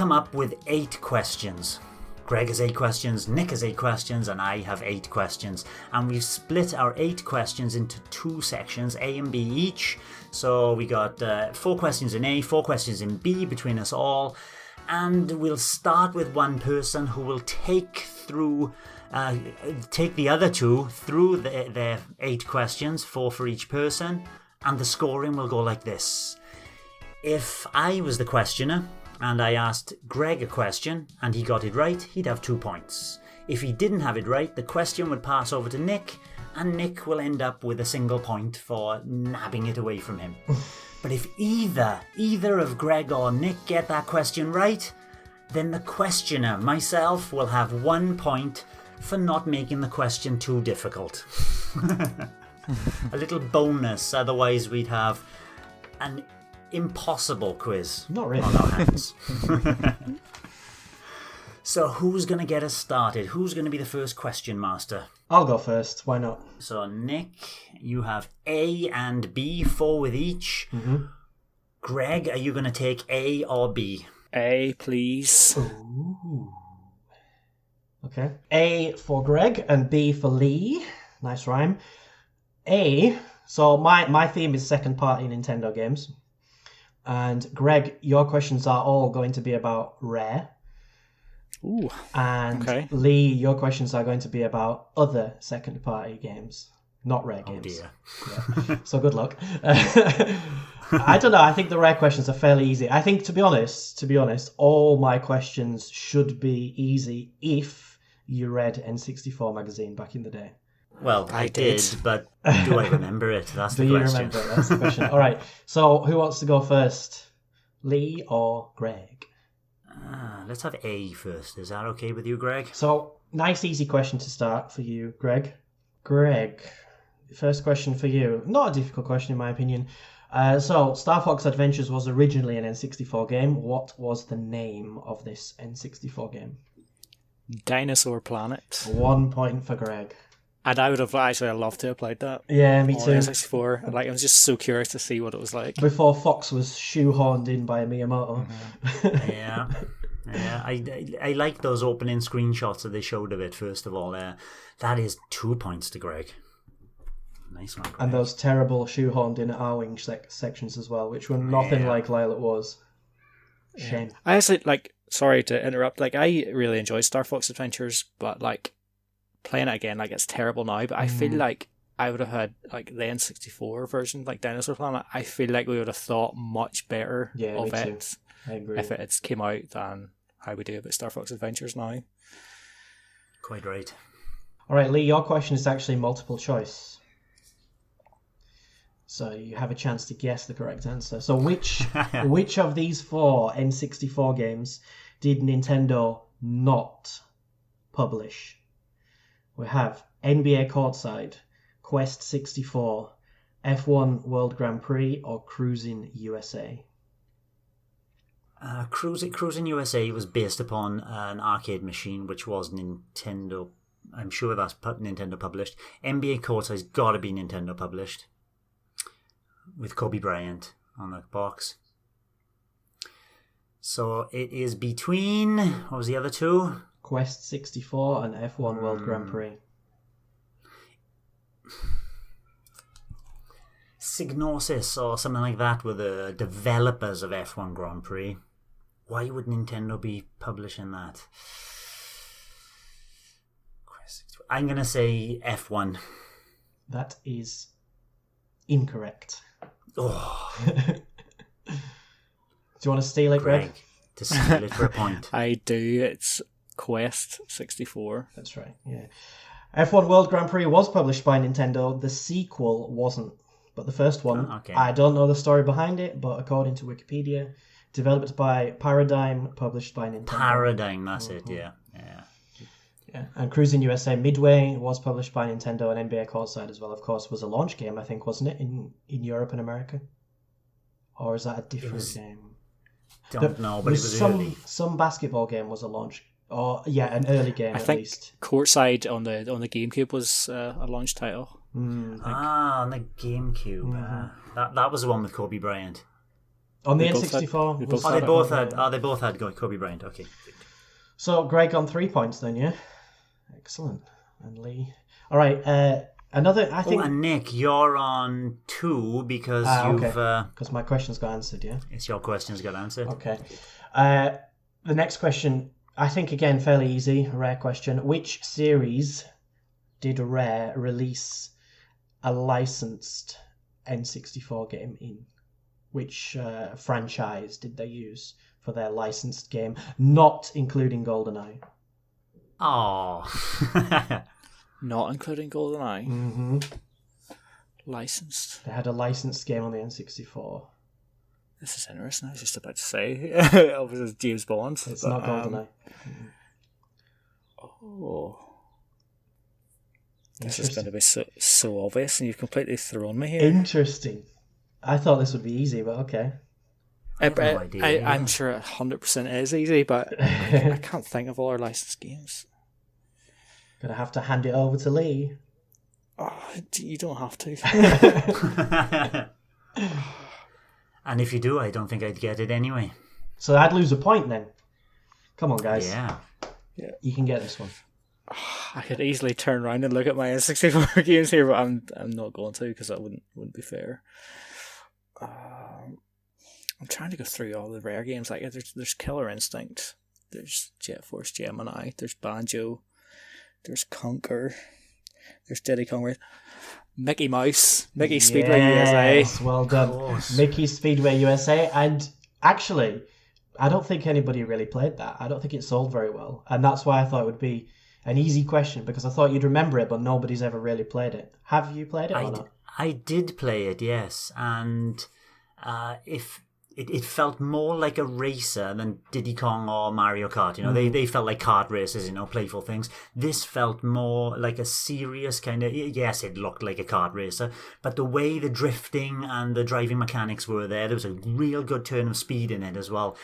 come up with 8 questions. Greg has 8 questions, Nick has 8 questions, and I have 8 questions. And we've split our 8 questions into 2 sections, A and B each. So we got 4 questions in A, 4 questions in B between us all. And we'll start with one person who will take the other 2 through their 8 questions, 4 for each person. And the scoring will go like this. If I was the questioner, and I asked Greg a question and he got it right, he'd have 2 points. If he didn't have it right, the question would pass over to Nick, and Nick will end up with a single point for nabbing it away from him. But if either of Greg or Nick get that question right, then the questioner, myself, will have 1 point for not making the question too difficult. A little bonus, otherwise we'd have an impossible quiz. Not really. On our hands. So who's going to get us started? Who's going to be the first question master? I'll go first. Why not? So Nick, you have A and B, 4 with each. Mm-hmm. Greg, are you going to take A or B? A, please. Ooh. Okay. A for Greg and B for Lee. Nice rhyme. A. So my theme is second party Nintendo games. And Greg, your questions are all going to be about Rare. Ooh. And okay. Lee, your questions are going to be about other second party games, not Rare games. Dear. Yeah. So good luck. I don't know. I think the Rare questions are fairly easy. I think, to be honest, all my questions should be easy if you read N64 magazine back in the day. Well, I did, but do I remember it? That's the question. Do you remember it? That's the question. All right. So who wants to go first? Lee or Greg? Let's have A first. Is that okay with you, Greg? So, nice easy question to start for you, Greg. Greg, first question for you. Not a difficult question in my opinion. So, Star Fox Adventures was originally an N64 game. What was the name of this N64 game? Dinosaur Planet. 1 point for Greg. And I would have actually loved to have played that. Yeah, me too. N64. I was just so curious to see what it was like. Before Fox was shoehorned in by Miyamoto. Mm-hmm. Yeah. I like those opening screenshots that they showed of it, first of all. That is 2 points to Greg. Nice one, Greg. And those terrible shoehorned in Arwing sections as well, which were nothing like Lilac Wars. Shame. I actually, sorry to interrupt, I really enjoyed Star Fox Adventures, but, playing it again, it's terrible now, but I feel like I would have had, the N64 version, Dinosaur Planet. I feel like we would have thought much better of it too. I agree. if it had came out than how we do about Star Fox Adventures now. Quite right. All right, Lee, your question is actually multiple choice. So you have a chance to guess the correct answer. So which of these 4 N64 games did Nintendo not publish? We have NBA Courtside, Quest 64, F1 World Grand Prix, or Cruising USA? Cruising USA was based upon an arcade machine, which was Nintendo. I'm sure that's Nintendo published. NBA Courtside's got to be Nintendo published, with Kobe Bryant on the box. So it is between, what was the other 2? Quest 64 and F1 World Grand Prix. Psygnosis or something like that were the developers of F1 Grand Prix. Why would Nintendo be publishing that? I'm going to say F1. That is incorrect. Oh. Do you want to steal it, Greg? To steal it for a point. I do. It's Quest 64. That's right, yeah. F1 World Grand Prix was published by Nintendo. The sequel wasn't. But the first one, I don't know the story behind it, but according to Wikipedia, developed by Paradigm, published by Nintendo. Paradigm, that's it, yeah. And Cruising USA Midway was published by Nintendo, and NBA Courtside as well, of course, was a launch game, I think, wasn't it, in Europe and America? Or is that a different game? Don't know, but it was early. Some basketball game was a launch, or an early game at least. Courtside on the GameCube was a launch title. On the GameCube. That was the one with Kobe Bryant. On the We both N64. had- we'll we start both at Kobe. They both had Kobe Bryant. Okay. So Greg on 3 points then, yeah? Excellent. And Lee. All right. Another, I think... and Nick, you're on 2 because you've... Because my questions got answered, yeah? It's your questions got answered. Okay. The next question, I think, again, fairly easy, a Rare question. Which series did Rare release a licensed N64 game in? Which franchise did they use for their licensed game, not including GoldenEye? Oh. Not including GoldenEye. Mm-hmm. Licensed. They had a licensed game on the N64. This is interesting. I was just about to say. It was James Bond. It's not GoldenEye. Oh. This is going to be so obvious, and you've completely thrown me here. Interesting. I thought this would be easy, but okay. I have no idea. I'm sure it 100% is easy, but I can't think of all our licensed games. Gonna have to hand it over to Lee. Oh, you don't have to. And if you do, I don't think I'd get it anyway. So I'd lose a point then. Come on, guys. Yeah. You can get this one. I could easily turn around and look at my N64 games here, but I'm not going to because that wouldn't be fair. I'm trying to go through all the Rare games. Like there's Killer Instinct, there's Jet Force Gemini, there's Banjo, there's Conker, there's Diddy Kong, Mickey Mouse, Mickey Speedway USA. Yes, well done. Mickey Speedway USA. And actually, I don't think anybody really played that. I don't think it sold very well. And that's why I thought it would be an easy question, because I thought you'd remember it, but nobody's ever really played it. Have you played it or not? I did play it, yes. And if it felt more like a racer than Diddy Kong or Mario Kart. You know, they felt like kart races, you know, playful things. This felt more like a serious kind of... Yes, it looked like a kart racer, but the way the drifting and the driving mechanics were there was a real good turn of speed in it as well.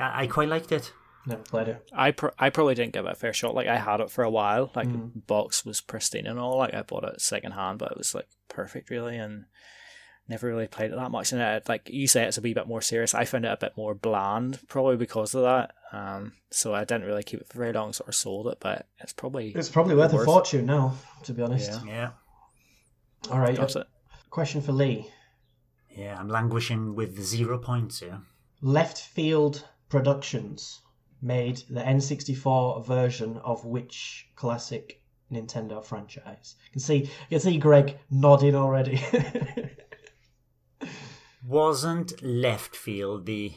I quite liked it. Never played it. I probably didn't give it a fair shot. Like, I had it for a while. Like, the box was pristine and all. Like, I bought it second hand, but it was, like, perfect, really, and never really played it that much. And like you say, it's a wee bit more serious. I found it a bit more bland, probably because of that. So I didn't really keep it for very long, sort of sold it, but it's probably worth a fortune now, to be honest. Yeah. All right. That's it. Question for Lee. Yeah, I'm languishing with 0 points here. Left Field Productions made the N64 version of which classic Nintendo franchise? You can see Greg nodding already. Wasn't Left Field the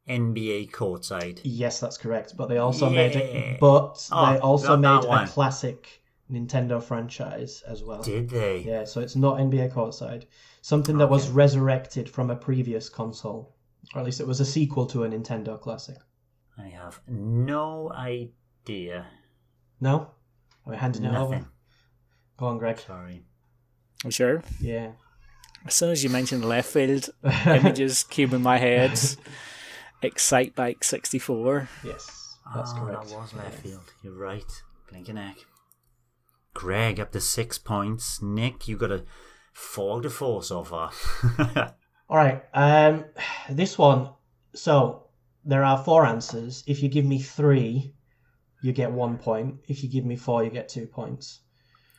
NBA courtside? Yes, that's correct. But they also made it. But they also made a classic Nintendo franchise as well. Did they? Yeah, so it's not NBA courtside. Something that was resurrected from a previous console, or at least it was a sequel to a Nintendo classic. I have no idea. No, are we handing it over? Nothing. Go on, Greg. Sorry. I'm sure. Yeah. As soon as you mentioned Left Field, images cube in my head. Excite Bike 64. Yes, that's correct. That was Left Field. You're right. Blinking heck. Greg up to 6 points. Nick, you got a 4 so far. All right. This one. So there are 4 answers. If you give me 3, you get 1 point. If you give me 4, you get 2 points.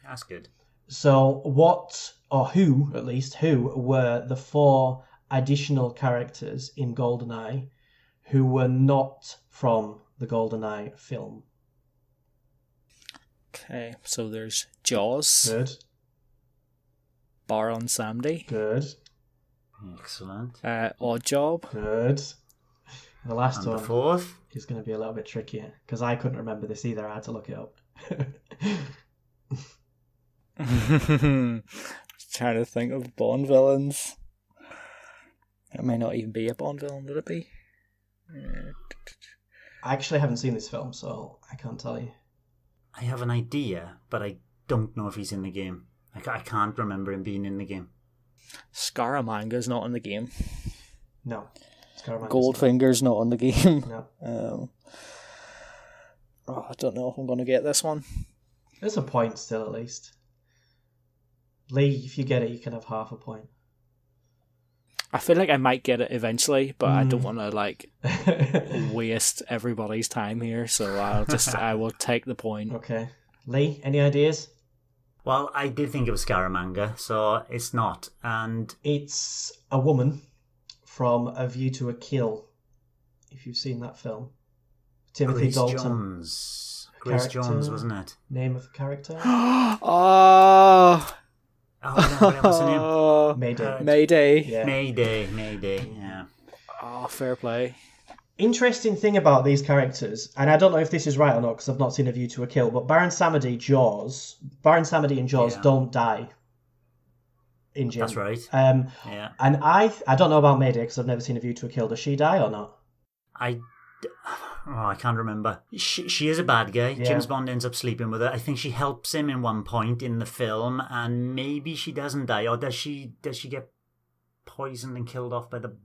That's good. So who were the 4 additional characters in GoldenEye who were not from the GoldenEye film? Okay, so there's Jaws. Good. Baron Samedi. Good. Excellent. Odd Job. Good. The last And the one 4th? is going to be a little bit trickier because I couldn't remember this either. I had to look it up. Trying to think of Bond villains. It may not even be a Bond villain, would it be? I actually haven't seen this film, so I can't tell you. I have an idea, but I don't know if he's in the game. I can't remember him being in the game. Scaramanga's not in the game. No. Goldfinger's not in the game. No. I don't know if I'm going to get this one. There's a point still, at least. Lee, if you get it, you can have half a point. I feel like I might get it eventually, but I don't want to like waste everybody's time here. So I will take the point. Okay, Lee, any ideas? Well, I did think it was Scaramanga, so it's not. And it's a woman from A View to a Kill. If you've seen that film, Timothy Grace Dalton. Jones. Grace Jones, wasn't it? Name of the character? Oh. Oh, what's her name? Mayday. Mayday. Yeah. Mayday. Yeah. Oh, fair play. Interesting thing about these characters, and I don't know if this is right or not because I've not seen A View to a Kill, but Baron Samedi and Jaws don't die in gym. That's right. Yeah. And I don't know about Mayday because I've never seen A View to a Kill. Does she die or not? I can't remember. She is a bad guy. Yeah. James Bond ends up sleeping with her. I think she helps him in one point in the film, and maybe she doesn't die, or does she get poisoned and killed off by the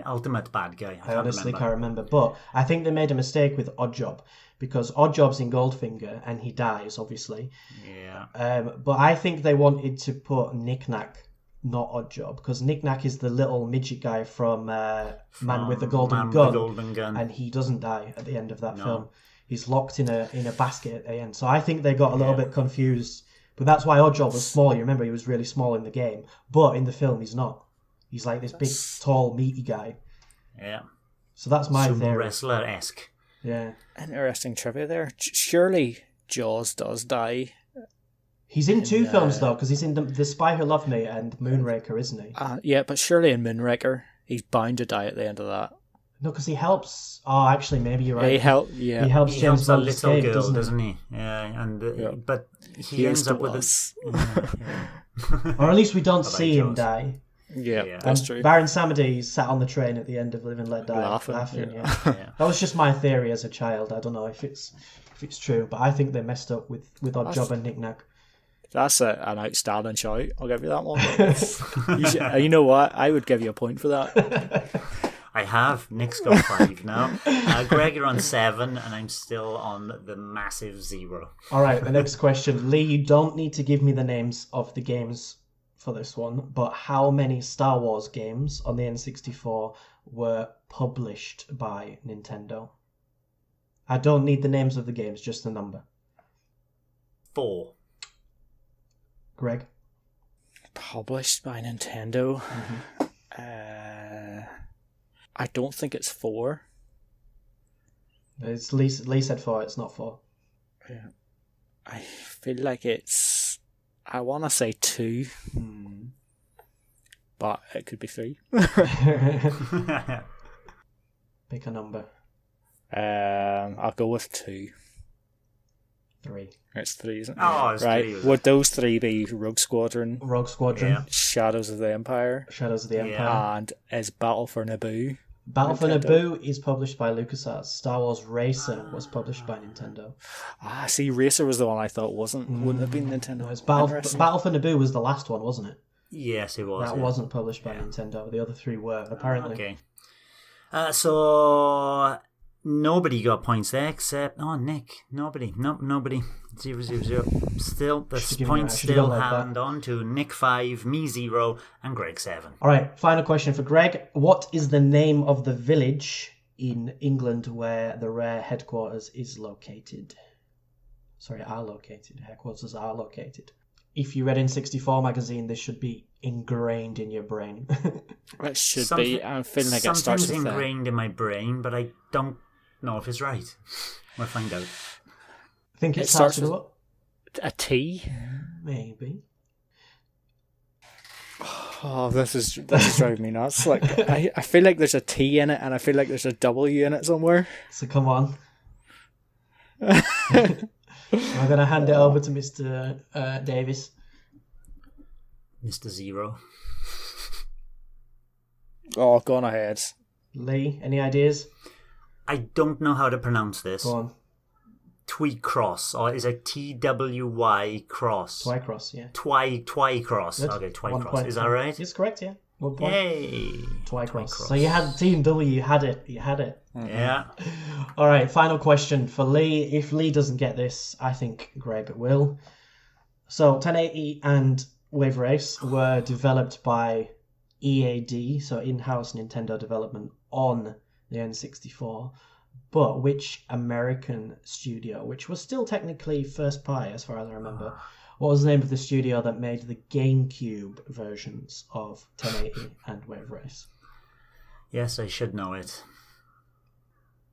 ultimate bad guy? I honestly can't remember. But I think they made a mistake with Oddjob because Oddjob's in Goldfinger and he dies, obviously. Yeah. But I think they wanted to put Knick-Knack, not Oddjob, because Knick-Knack is the little midget guy from Man with the Golden Gun, and he doesn't die at the end of that film. He's locked in a basket at the end. So I think they got a little bit confused. But that's why Oddjob was small. You remember he was really small in the game, but in the film he's not. He's like this big, tall, meaty guy. Yeah. So that's my Sumo theory. wrestler-esque. Yeah. Interesting trivia there. Surely Jaws does die. He's in two films, though, because he's in the Spy Who Loved Me and Moonraker, isn't he? Yeah, but surely in Moonraker, he's bound to die at the end of that. No, because he helps... Oh, actually, maybe you're right. He helps James helps a Bond little escape, girl, doesn't he? Yeah, and but he ends up with us. Or at least we don't see him die. Yeah, that's true. Baron Samedi sat on the train at the end of Live and Let Die, laughing. Yeah. That was just my theory as a child. I don't know if it's true, but I think they messed up with Oddjob and Knick-Knack. That's an outstanding shout. I'll give you that one. You know what? I would give you a point for that. I have. Nick's got 5 now. Greg, you're on 7, and I'm still on the massive 0. All right, the next question. Lee, you don't need to give me the names of the games for this one, but how many Star Wars games on the N64 were published by Nintendo? I don't need the names of the games, just the number. 4. Greg? Published by Nintendo? I don't think it's 4. It's Lee said 4, it's not 4. Yeah. I feel like it's... I want to say 2. But it could be 3. Pick a number. I'll go with 2. 3. It's 3, isn't it? Oh, it's right. 3. Would those 3 be Rogue Squadron? Rogue Squadron. Shadows of the Empire. Shadows of the Empire. And is Battle for Naboo? Battle for Nintendo? Naboo is published by LucasArts. Star Wars Racer was published by Nintendo. See, Racer was the one I thought wouldn't have been Nintendo. No, it's Battle for Naboo was the last one, wasn't it? Yes, it was. That wasn't published by Nintendo. The other 3 were, apparently. Okay. So nobody got points there except Nick. Nobody. Nobody. 0, 0, 0. Still, the points still hand on to Nick 5, me 0, and Greg 7. All right, final question for Greg. What is the name of the village in England where the Rare headquarters is located? Sorry, are located. Headquarters are located. If you read N64 magazine, this should be ingrained in your brain. It should be. I'm feeling like it starts with ingrained in my brain, but I don't know if it's right. We'll find out. I think it starts with what? A T? Maybe. Oh, this is driving me nuts. Like I feel like there's a T in it, and I feel like there's a W in it somewhere. So come on. I'm going to hand it over to Mr. Davis. Mr. 0. Oh, go on ahead. Lee, any ideas? I don't know how to pronounce this. Go on. Twycross, or is it T-W-Y cross? Twycross, yeah. Twycross. Okay, Twycross. Is that right? It's correct, yeah. 1 point. Yay! Twycross. So you had Team W, you had it. Mm-hmm. Yeah. All right, final question for Lee. If Lee doesn't get this, I think Greg will. So 1080 and Wave Race were developed by EAD, so in-house Nintendo development on the N64, but which American studio, which was still technically first party as far as I remember, what was the name of the studio that made the GameCube versions of 1080 and Wave Race? Yes, I should know it.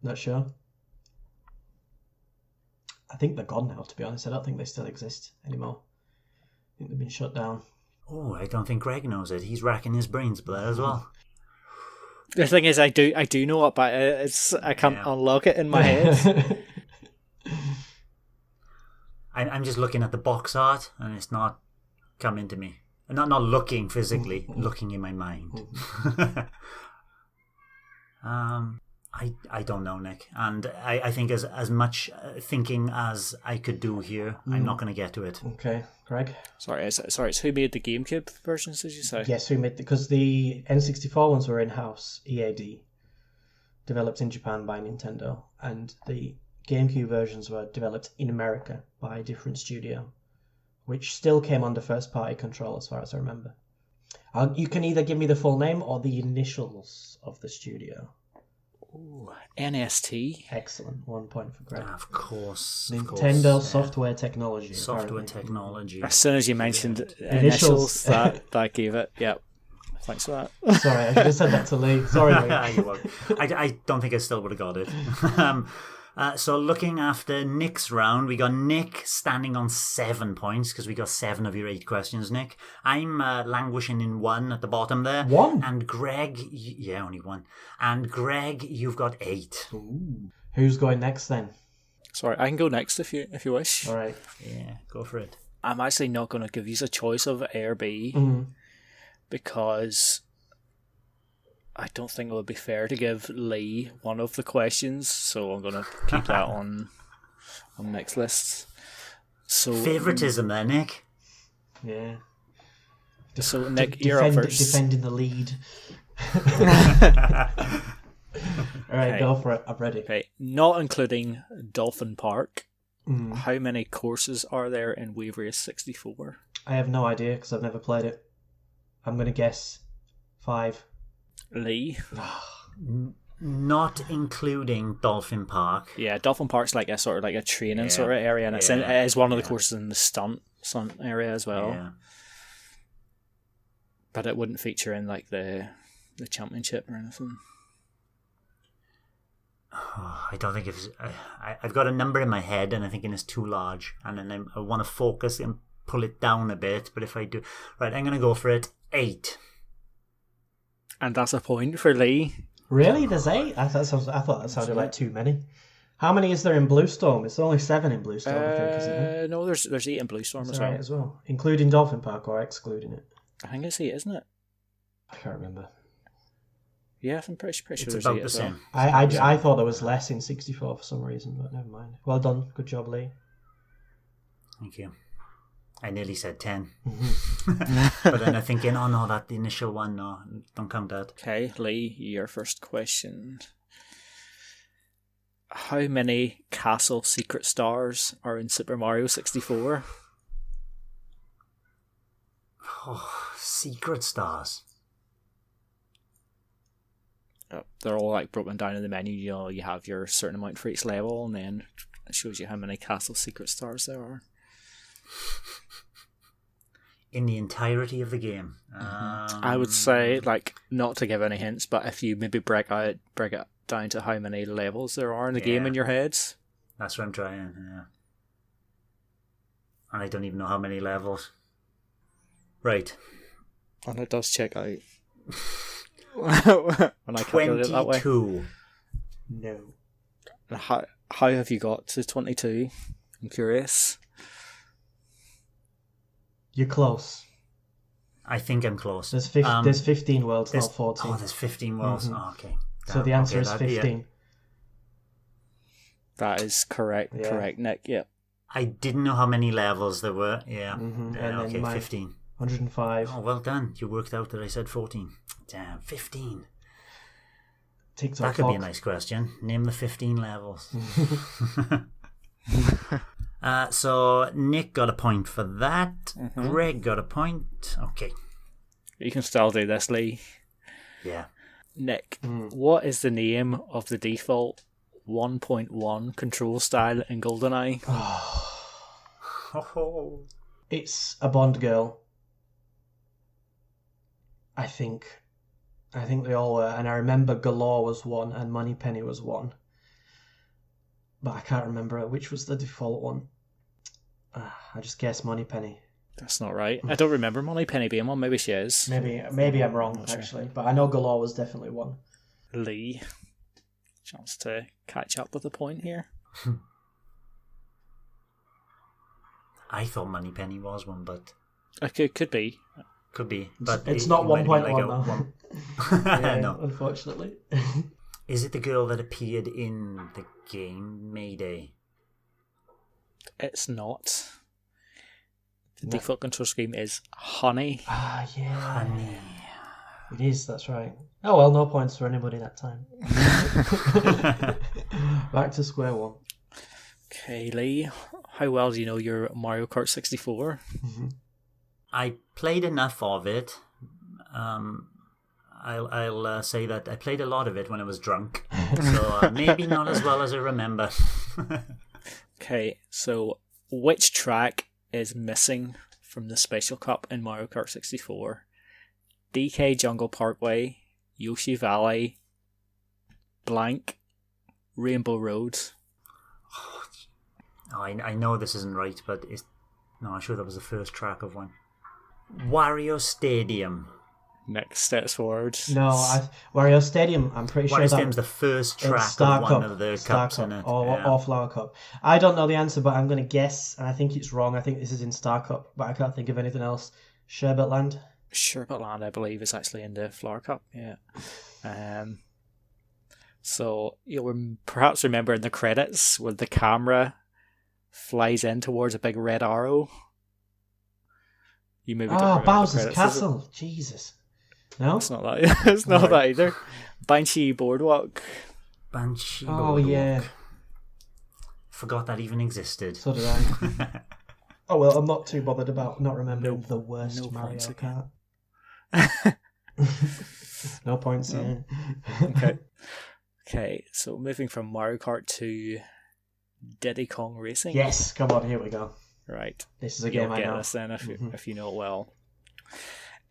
Not sure. I think they're gone now, to be honest. I don't think they still exist anymore. I think they've been shut down. Oh, I don't think Greg knows it. He's racking his brains for that as well. The thing is, I do know it, but I can't unlock it in my head. I'm just looking at the box art, and it's not coming to me. Not looking physically, looking in my mind. I don't know, Nick, and I think as much thinking as I could do here, I'm not going to get to it. Okay, Greg. Sorry, it's who made the GameCube versions? Did you say? Yes, who made because the N64 ones were in-house EAD, developed in Japan by Nintendo, and the GameCube versions were developed in America by a different studio, which still came under first-party control as far as I remember. You can either give me the full name or the initials of the studio. Ooh, NST. Excellent. 1 point for Greg. Of course. Nintendo Software Technology. Software apparently. Technology. As soon as you mentioned initials, that gave it. Yep. Thanks for that. Sorry, I should have said that to Lee. Sorry, Lee. You won't. I don't think I still would have got it. So looking after Nick's round, we got Nick standing on 7 points because we got 7 of your 8 questions, Nick. I'm languishing in 1 at the bottom there. 1? And Greg, only 1. And Greg, you've got 8. Ooh. Who's going next then? Sorry, I can go next if you wish. All right. Yeah, go for it. I'm actually not going to give you a choice of A or B because I don't think it would be fair to give Lee one of the questions, so I'm going to keep that on next list. So Favoritism there, Nick. Yeah. So Nick, you're up first. Defending the lead. All right, go for it. I'm ready. Okay, not including Dolphin Park. How many courses are there in Wave Race 64? I have no idea because I've never played it. I'm going to guess 5. Lee? Not including Dolphin Park. Yeah, Dolphin Park's like a sort of like a training sort of area, and it is one of the courses in the stunt area as well. Yeah. But it wouldn't feature in like the championship or anything. Oh, I don't think it's. I've got a number in my head, and I'm thinking it's too large, and then I want to focus and pull it down a bit. But if I do, right, I'm going to go for it. 8. And that's a point for Lee. Really? There's 8? I thought that sounded like too many. How many is there in Bluestorm? It's only 7 in Bluestorm, I think, isn't it? No, there's 8 in Bluestorm as well. Right, as well. Including Dolphin Park or excluding it? I think it's 8, isn't it? I can't remember. Yeah, I'm pretty sure it's there's about 8 the as well. same. I thought there was less in 64 for some reason, but never mind. Well done. Good job, Lee. Thank you. I nearly said 10. But then I'm thinking, oh no, that the initial one, no, don't count that. Okay, Lee, your first question. How many castle secret stars are in Super Mario 64? Oh, secret stars. They're all like broken down in the menu. You know, you have your certain amount for each level, and then it shows you how many castle secret stars there are. In the entirety of the game. I would say, like, not to give any hints, but if you maybe break it down to how many levels there are in the game in your heads. That's what I'm trying, yeah. And I don't even know how many levels. Right. And it does check out. When I calculate it that way. 22. No. How have you got to 22? I'm curious. You're close. I think I'm close. There's 15 worlds, not 14. Oh, there's 15 worlds. Oh, okay. So the answer is 15. Yeah. That is correct. Yeah. Correct, Nick. Yep. I didn't know how many levels there were. Yeah. Okay, 15. 105. Oh, well done. You worked out that I said 14. Damn, 15. That could be a nice question. Name the 15 levels. So Nick got a point for that. Greg got a point. Okay. You can still do this, Lee. Yeah. Nick, what is the name of the default 1.1 control style in GoldenEye? It's a Bond girl. I think they all were, and I remember Galore was one and Moneypenny was one, but I can't remember which was the default one. I just guess Moneypenny. That's not right. I don't remember Moneypenny being one. Maybe she is. Maybe I'm wrong, actually, but I know Galore was definitely one. Lee, chance to catch up with the point here. I thought Moneypenny was one, but Okay, could be. could be. But It's not it might 1.1 have been like though. Yeah, No. unfortunately. Is it the girl that appeared in the game Mayday? It's not. The default control scheme is Honey. Ah, yeah. Honey. It is, that's right. Oh well, no points for anybody that time. Back to square one. Okay, Lee, how well do you know your Mario Kart 64? I played enough of it. I'll say that I played a lot of it when I was drunk. So maybe not as well as I remember. Okay, so which track is missing from the Special Cup in Mario Kart 64? DK Jungle Parkway, Yoshi Valley, blank, Rainbow Road. Oh, I know this isn't right, but I'm sure that was the first track of one. Wario Stadium. Next steps forward. No, Wario Stadium, I'm pretty sure Wario that Stadium's the first track Star of Cup, one of the Star cups Cup, in it. or Flower Cup. I don't know the answer, but I'm going to guess, and I think it's wrong. I think this is in Star Cup, but I can't think of anything else. Sherbetland? Sherbetland, I believe, is actually in the Flower Cup, yeah. So you'll perhaps remember in the credits where the camera flies in towards a big red arrow. You maybe don't remember Bowser's Oh, the credits, Castle. Jesus. No? It's not that. It's not that either. Banshee Boardwalk. Banshee Oh, Boardwalk. yeah. Forgot that even existed. So did I. Oh, well, I'm not too bothered about not remembering the worst no Mario points Kart. No points, yeah. Okay. Okay, so moving from Mario Kart to Diddy Kong Racing. Yes, come on, here we go. Right. This is a You'll game I get know. this then if you know it well.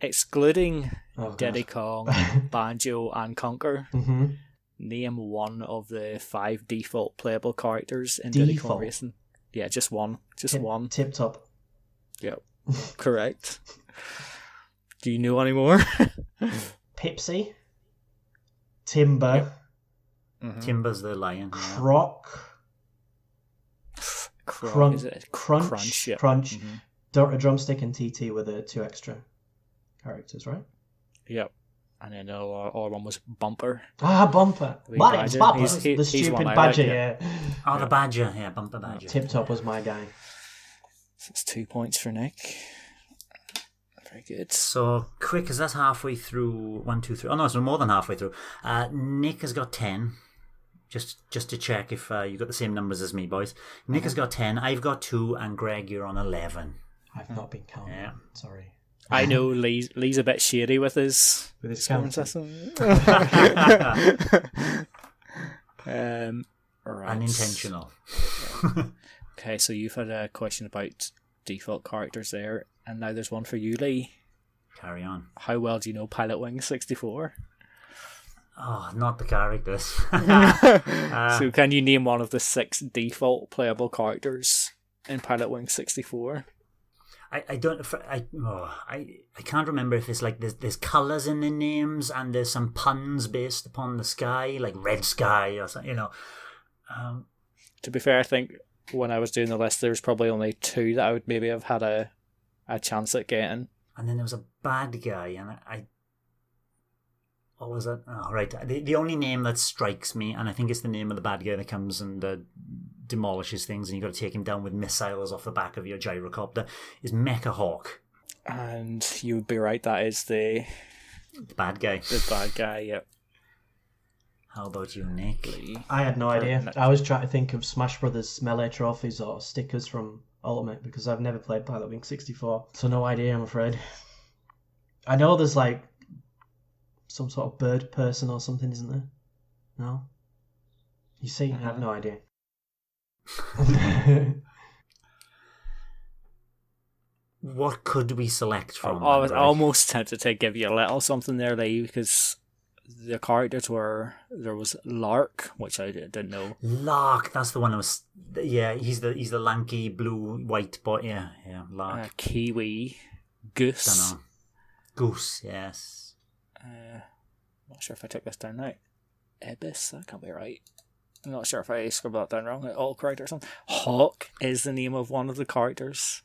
Excluding Oh, God. Diddy Kong, Banjo, and Conker, Mm-hmm. name one of the 5 default playable characters in Diddy Kong Default? Racing. Yeah, just one. Just one. Tip Top. Yep. Correct. Do you know any more? Pipsy. Timber. Timber's the lion. Yeah. Croc. Crunch. Is it? Crunch. Yeah. Crunch. A Drumstick and TT were the 2 extra characters, right? Yep. And then the other one was Bumper. Bumper. The What badger. is Bumper? He's The stupid one I badger, like, yeah. Oh, the badger. Yeah, Bumper Badger. Tip Top was my guy. So it's 2 points for Nick. Very good. So quick, as that's halfway through 1, 2, 3. Oh no, it's more than halfway through. Nick has got 10. Just to check if you got the same numbers as me, boys. Nick has got 10. I've got 2, and Greg, you're on 11. I've not been counting. Yeah. Sorry. I know Lee's a bit shady with his scoring counting. system. Right. Unintentional. Okay, so you've had a question about default characters there, and now there's one for you, Lee. Carry on. How well do you know Pilot Wing 64? Oh, not the characters. So can you name one of the 6 default playable characters in Pilot Wing 64? I can't remember if it's like there's colours in the names and there's some puns based upon the sky, like red sky or something, To be fair, I think when I was doing the list, there was probably only 2 that I would maybe have had a chance at getting. And then there was a bad guy, and I what was it? Oh, right. The only name that strikes me, and I think it's the name of the bad guy that comes and demolishes things, and you've got to take him down with missiles off the back of your gyrocopter, is Mecha Hawk. And you would be right, that is the Bad guy. the bad guy, yep. How about you, Nick? I had no idea. I was trying to think of Smash Brothers Melee trophies or stickers from Ultimate because I've never played Pilot Wing 64. So no idea, I'm afraid. I know there's like some sort of bird person or something, isn't there? No? You see? I have no idea. What could we select from? I was almost tempted to give you a little something there, Lee, because the characters there was Lark, which I didn't know. Lark, that's the one that was. Yeah, he's the lanky blue white boy. Yeah, Lark. Kiwi, Goose. Dunno. Goose, yes. Not sure if I took this down right. Ibis, that can't be right. I'm not sure if I scribbled that down wrong. All correct or something. Hawk is the name of one of the characters.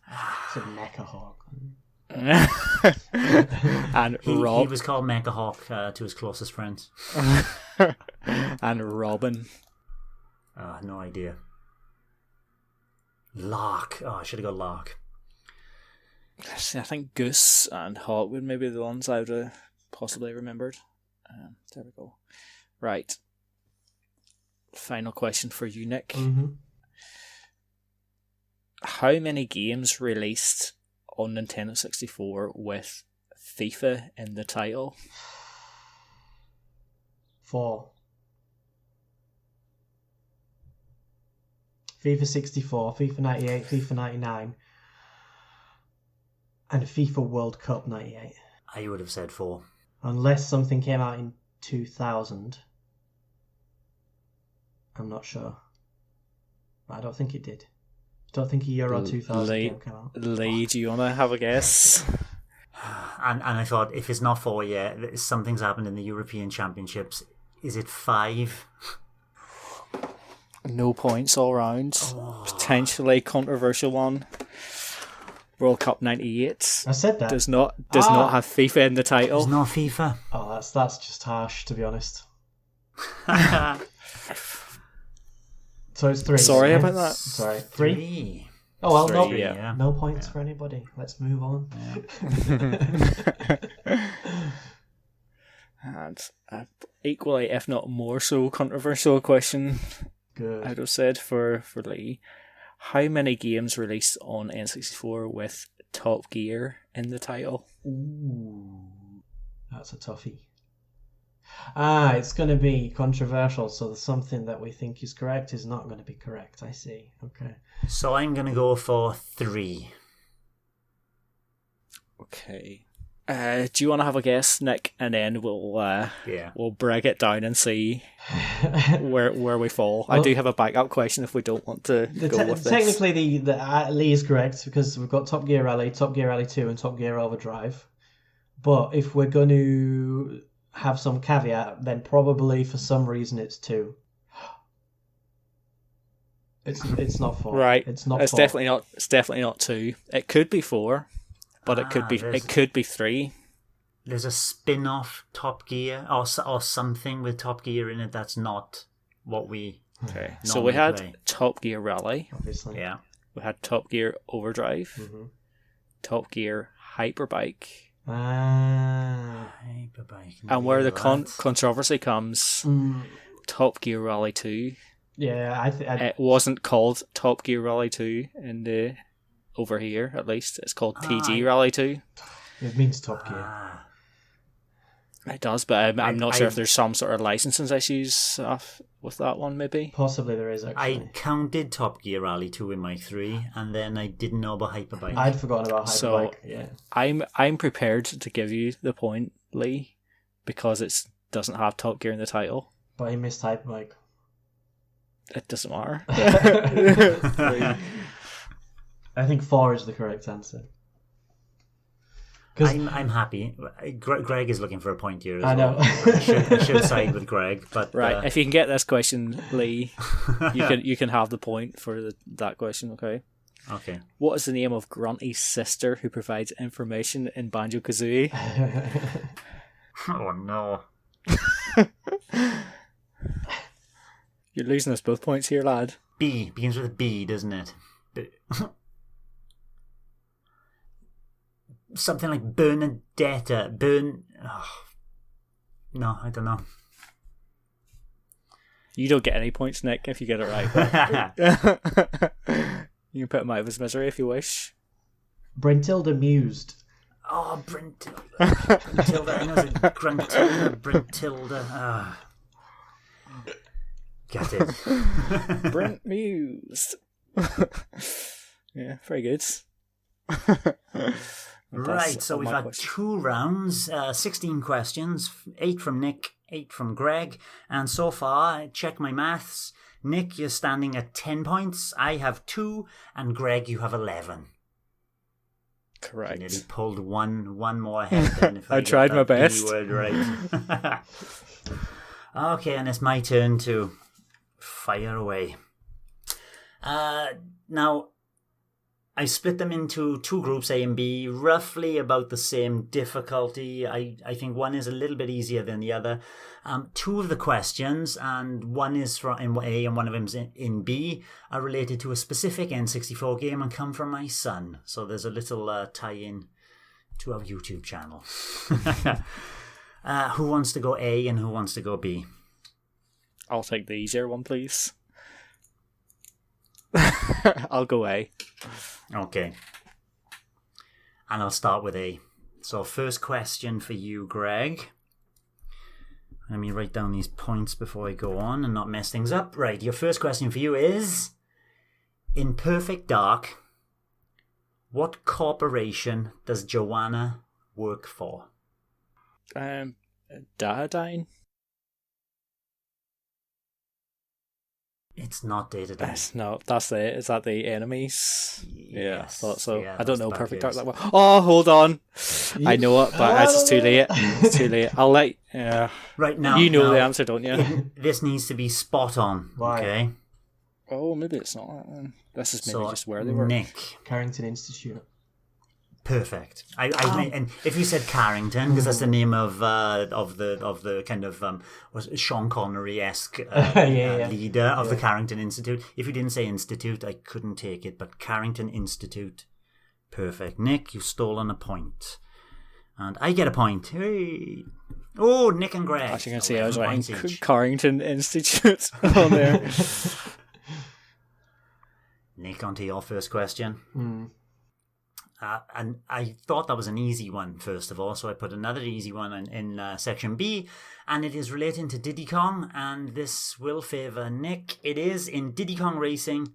It's a mecha hawk. And He Rob was called Mecha Hawk to his closest friends. and Robin. No idea. Lark. Oh, I should have got Lark. See, I think Goose and Hawk would maybe be the ones I would have possibly remembered. There we go. Right. Final question for you, Nick. Mm-hmm. How many games released on Nintendo 64 with FIFA in the title? 4. FIFA 64, FIFA 98, FIFA 99, and FIFA World Cup 98. I would have said 4. Unless something came out in 2000. I'm not sure. But I don't think it did. Don't think a Euro 2000 game came out. Lee, do you want to have a guess? And I thought, if it's not 4 yet, something's happened in the European Championships. Is it 5? No points all round. Potentially controversial one. World Cup 98. I said that. Does not have FIFA in the title. There's no FIFA. Oh, that's just harsh, to be honest. So it's 3. Sorry about that. Sorry, 3? Oh, well, 3, no points for anybody. Let's move on. And equally, if not more so, controversial question Good. I would have said for Lee. How many games released on N64 with Top Gear in the title? Ooh, that's a toughie. It's going to be controversial, so something that we think is correct is not going to be correct. I see. Okay. So I'm going to go for 3. Okay. Do you want to have a guess, Nick? And then we'll break it down and see where we fall. Well, I do have a backup question if we don't want to go with this. Technically, Lee is correct because we've got Top Gear Rally, Top Gear Rally 2, and Top Gear Overdrive. But if we're going to have some caveat, then probably for some reason it's 2. It's not 4. Right. It's not. It's 4. definitely not 2. It could be 4. But it could be 3. There's a spin-off Top Gear or something with Top Gear in it that's not what we. Okay. So we had play. Top Gear Rally. Obviously. Yeah. We had Top Gear Overdrive. Mm-hmm. Top Gear Hyperbike. Hyperbike. And where the controversy comes, Top Gear Rally 2. Yeah, it wasn't called Top Gear Rally 2 in the. Over here, at least. It's called TG Rally 2. It means Top Gear. It does, but I'm not sure if there's some sort of licensing issues with that one, maybe. Possibly there is, actually. I counted Top Gear Rally 2 in my 3, and then I didn't know about Hyperbike. I'd forgotten about Hyperbike, so yeah. I'm prepared to give you the point, Lee, because it doesn't have Top Gear in the title. But I missed Hyperbike. It doesn't matter. I think 4 is the correct answer. I'm happy. Greg is looking for a point here as I know. well. I should side with Greg, but right. If you can get this question, Lee, you can have the point for that question. Okay. Okay. What is the name of Grunty's sister who provides information in Banjo-Kazooie? Oh no. You're losing us both points here, lad. B begins with a B, doesn't it? Something like Bernadetta. No, I don't know. You don't get any points, Nick, if you get it right. You can put him out of his misery if you wish. Brentilda Mused. Oh, Brintilda. I know it's Gruntilda, Brintilda. Ah. Get it. Brent Muse. Yeah, very good. Right, so we've had 2 rounds, 16 questions, 8 from Nick, 8 from Greg, and so far, check my maths, Nick, you're standing at 10 points, I have 2, and Greg, you have 11. Correct. You nearly pulled one more ahead then. If I tried my best. Word right. Okay, and it's my turn to fire away. Now, I split them into 2 groups, A and B, roughly about the same difficulty. I think one is a little bit easier than the other. 2 of the questions, and one is in A and one of them is in B, are related to a specific N64 game and come from my son. So there's a little tie-in to our YouTube channel. Who wants to go A and who wants to go B? I'll take the easier one, please. I'll go A. Okay. And I'll start with A. So first question for you, Greg. Let me write down these points before I go on and not mess things up. Right, your first question for you is, in Perfect Dark, what corporation does Joanna work for? Dadadyne? It's not Datadyne. No, is that the enemies? Yeah, I thought so. Yeah, I don't know Perfect Dark that that well. Oh, hold on. I know it, but it's just too late. It's too late. I'll let right now. You know the answer, don't you? This needs to be spot on. Why? Okay. Oh, maybe it's not that then. This is maybe So, just where they were. Nick. Carrington Institute. Perfect. And if you said Carrington, because that's the name of the kind of Sean Connery-esque leader of the Carrington Institute. If you didn't say Institute, I couldn't take it. But Carrington Institute, perfect. Nick, you've stolen a point, and I get a point. Hey. Oh, Nick and Greg. As you can see, I was writing Carrington Institute on there. Nick, on to your first question. And I thought that was an easy one, first of all, so I put another easy one in section B, and it is relating to Diddy Kong, and this will favour Nick. It is, in Diddy Kong Racing,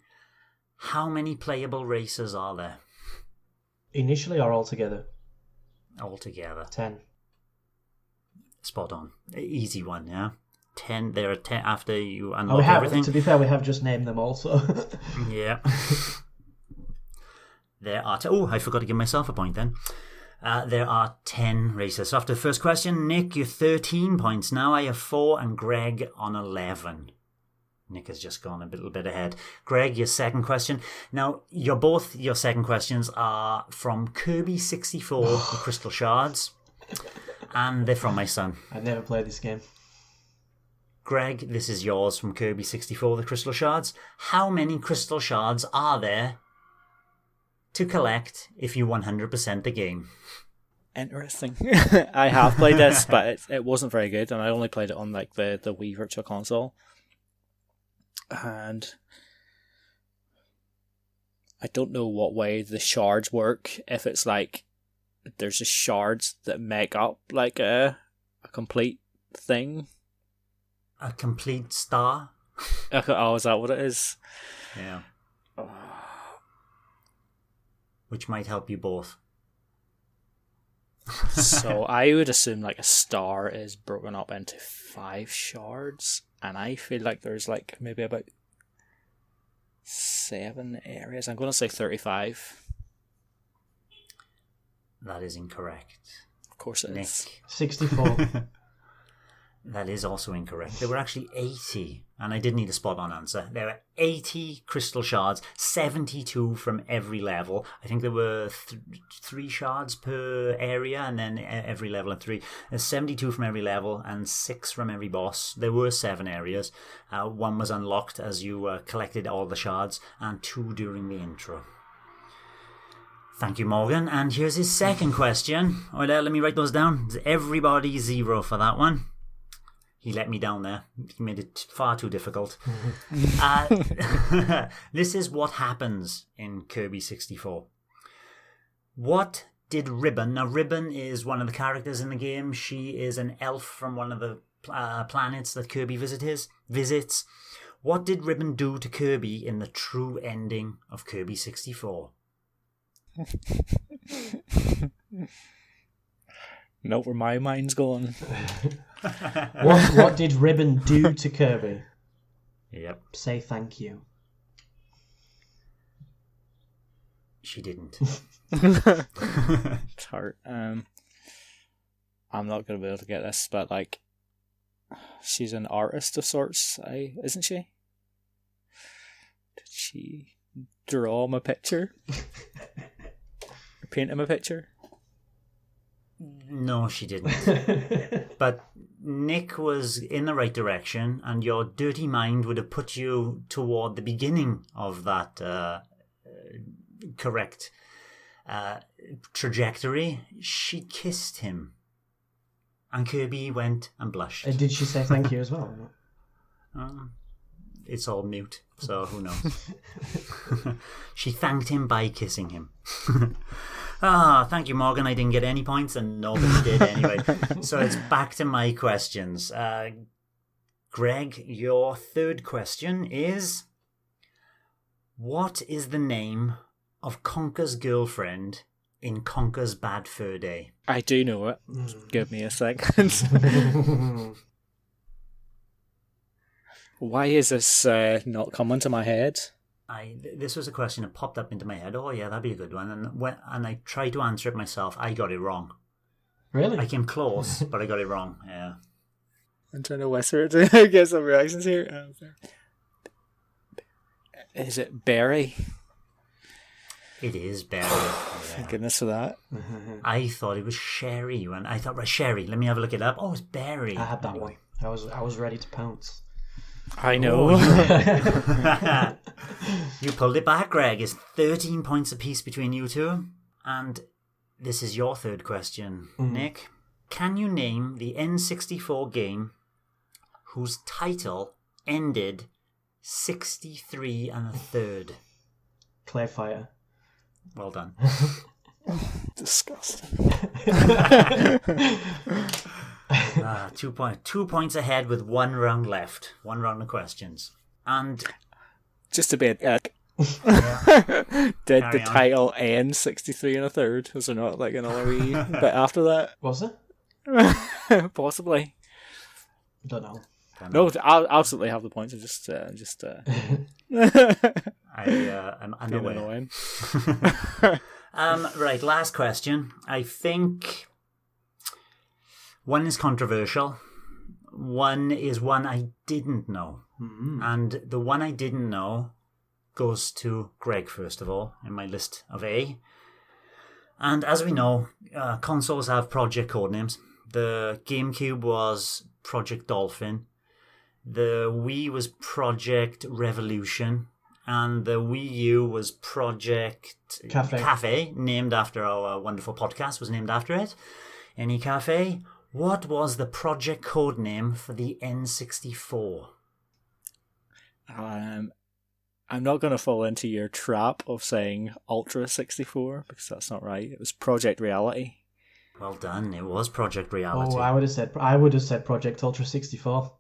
how many playable races are there? Initially or altogether? Altogether. 10. Spot on. Easy one, yeah? 10. There are 10 after you unlock everything. To be fair, we have just named them also. Yeah. There are... I forgot to give myself a point then. There are 10 races. So after the first question, Nick, you're 13 points. Now I have 4 and Greg on 11. Nick has just gone a little bit ahead. Greg, your second question. Now, your second questions are from Kirby 64, the Crystal Shards. And they're from my son. I've never played this game. Greg, this is yours from Kirby 64, the Crystal Shards. How many Crystal Shards are there to collect if you 100% the game? Interesting. I have played this, but it wasn't very good, and I only played it on like the Wii Virtual Console. And I don't know what way the shards work. If it's like there's just shards that make up like a complete thing. A complete star? Oh, is that what it is? Yeah. Which might help you both. So I would assume like a star is broken up into 5 shards, and I feel like there's like maybe about 7 areas. I'm going to say 35. That is incorrect. Of course it is. Nick. 64. That is also incorrect. There were actually 80, and I did need a spot-on answer. There were 80 crystal shards, 72 from every level. I think there were 3 shards per area, and then every level of 3. There's 72 from every level, and 6 from every boss. There were 7 areas. 1 was unlocked as you collected all the shards, and 2 during the intro. Thank you, Morgan. And here's his second question. Well, let me write those down. Everybody 0 for that one. He let me down there. He made it far too difficult. This is what happens in Kirby 64. What did Ribbon... Now, Ribbon is one of the characters in the game. She is an elf from one of the planets that Kirby visits. What did Ribbon do to Kirby in the true ending of Kirby 64? Not where my mind's going. What did Ribbon do to Kirby? Yep. Say thank you. She didn't. It's hard. I'm not going to be able to get this, but like, she's an artist of sorts, isn't she? Did she draw him a picture? Paint him a picture? No, she didn't. But Nick was in the right direction, and your dirty mind would have put you toward the beginning of that correct trajectory. She kissed him. And Kirby went and blushed. Did she say thank you as well? It's all mute, so who knows? She thanked him by kissing him. Thank you, Morgan. I didn't get any points, and nobody did anyway. So it's back to my questions. Greg, your third question is... What is the name of Conker's girlfriend in Conker's Bad Fur Day? I do know it. Give me a second. Why is this not coming to my head? This was a question that popped up into my head. Oh yeah, that'd be a good one. And I tried to answer it myself. I got it wrong. Really? I came close, but I got it wrong. Yeah. I'm trying to whisper it to get some reactions here. Is it Barry? It is Barry. Thank goodness for that. I thought it was Sherry when I thought, right, Sherry. Let me have a look it up. Oh, it's Barry. I had that one. I was ready to pounce. I know. You pulled it back, Greg. It's 13 points apiece between you two. And this is your third question, Nick. Can you name the N64 game whose title ended 63 and 1/3? Clayfire. Well done. Disgusting. 2 points ahead with 1 round left. 1 round of questions. And just a bit. Did Carry the on. title end 63 and 1/3? Was there not like another wee bit after that? Was it? Possibly. Don't know. No, I'll absolutely have the points. I'm unaware. Right, last question. I think one is controversial. One is one I didn't know. And the one I didn't know goes to Greg, first of all, in my list of A. And as we know, consoles have project codenames. The GameCube was Project Dolphin. The Wii was Project Revolution. And the Wii U was Project Cafe, named after our wonderful podcast, was named after it. N-E Café. What was the project code name for the N64? I'm not going to fall into your trap of saying Ultra 64 because that's not right. It was Project Reality. Well done. It was Project Reality. Oh, I would have said Project Ultra 64.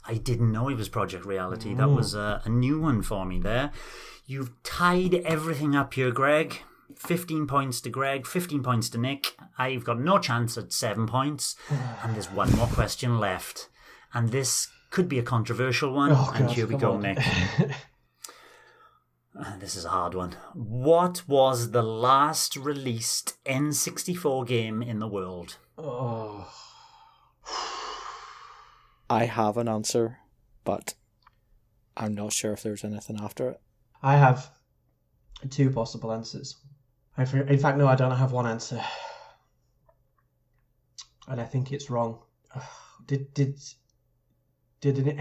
I didn't know it was Project Reality. That was a new one for me there. You've tied everything up here, Greg. 15 points to Greg, 15 points to Nick. I've got no chance at 7 points. And there's one more question left. And this could be a controversial one. Here we go, Nick. This is a hard one. What was the last released N64 game in the world? Oh. I have an answer, but I'm not sure if there's anything after it. I have 2 possible answers. In fact, no, I don't have one answer. And I think it's wrong. Did an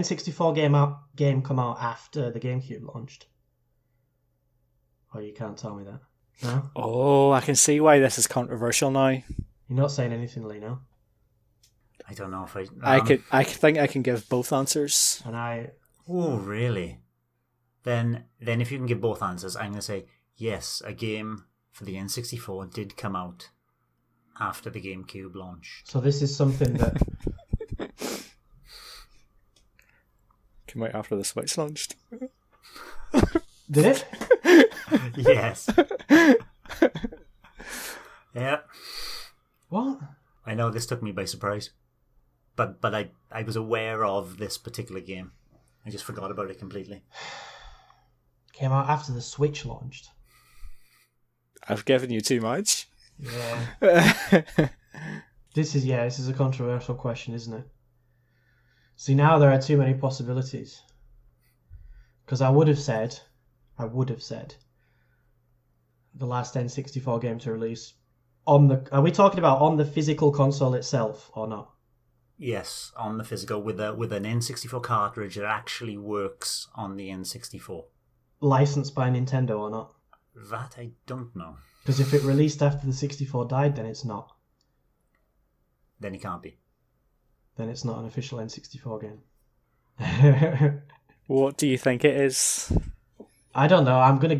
N64 game come out after the GameCube launched? Oh, you can't tell me that. No? Oh, I can see why this is controversial now. You're not saying anything, Lee, no? I don't know if I think I can give both answers. And I... Oh, really? Then if you can give both answers, I'm going to say, yes, a game for the N64 did come out after the GameCube launch. So this is something that... Came out after the Switch launched. Did it? Yes. Yeah. What? I know this took me by surprise. But I was aware of this particular game. I just forgot about it completely. Came out after the Switch launched. I've given you too much. Yeah. This is a controversial question, isn't it? See, now there are too many possibilities. Because I would have said the last N64 game to release on the... Are we talking about on the physical console itself or not? Yes, on the physical with an N64 cartridge that actually works on the N64. Licensed by Nintendo or not? That I don't know. Because if it released after the 64 died, then it's not. Then it can't be. Then it's not an official N64 game. What do you think it is? I don't know. I'm gonna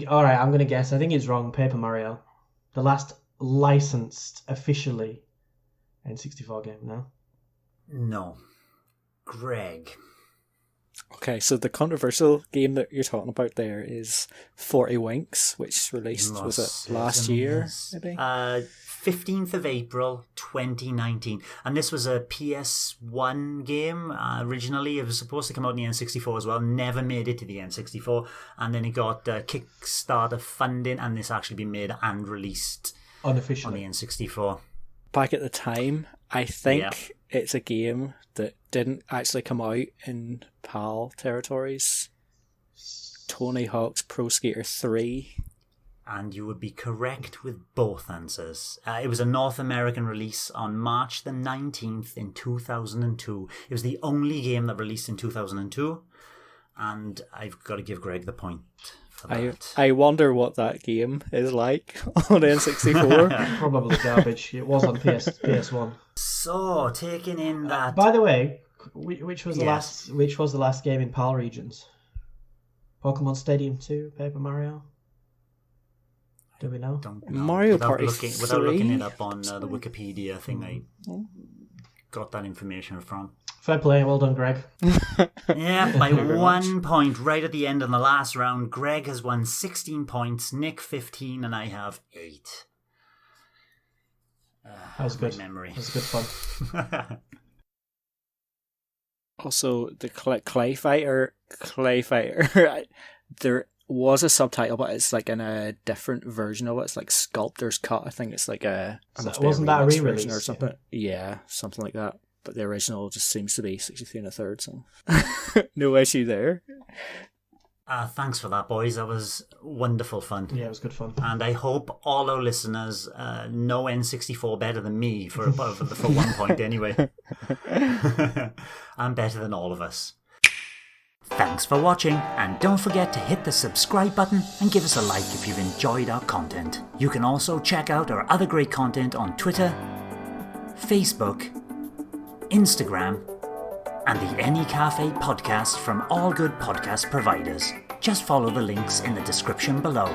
guess. I think it's wrong. Paper Mario, the last licensed officially N64 game. No. No. Greg. Okay, so the controversial game that you're talking about there is 40 Winks, which released, was it last year, maybe? 15th of April 2019. And this was a PS1 game. Originally, it was supposed to come out on the N64 as well. Never made it to the N64. And then it got Kickstarter funding, and this actually been made and released unofficially on the N64. Back at the time, I think it's a game that didn't actually come out in PAL territories. Tony Hawk's Pro Skater 3. And you would be correct with both answers. It was a North American release on March the 19th in 2002. It was the only game that released in 2002. And I've got to give Greg the point for that. I wonder what that game is like on N64. Probably garbage. It was on PS1. So, taking in that... By the way, which was the last game in PAL regions? Pokemon Stadium 2, Paper Mario? Do we know? Don't know. Mario Party 3? Without looking it up on the Wikipedia thing I got that information from. Fair play, well done, Greg. Yeah, by 1 point right at the end of the last round. Greg has won 16 points, Nick 15, and I have 8. That was good. Memory. That was good fun. Also, the Clay Fighter, there was a subtitle, but it's like in a different version of it. It's like Sculptor's Cut. I think it's like wasn't that a re-release or something? Yeah, something like that. But the original just seems to be 63 1/3, so no issue there. Thanks for that, boys. That was wonderful fun. Yeah, it was good fun. And I hope all our listeners know N64 better than me for 1 point anyway. I'm better than all of us. Thanks for watching, and don't forget to hit the subscribe button and give us a like if you've enjoyed our content. You can also check out our other great content on Twitter, Facebook, Instagram, and the N-E Café podcast from all good podcast providers. Just follow the links in the description below.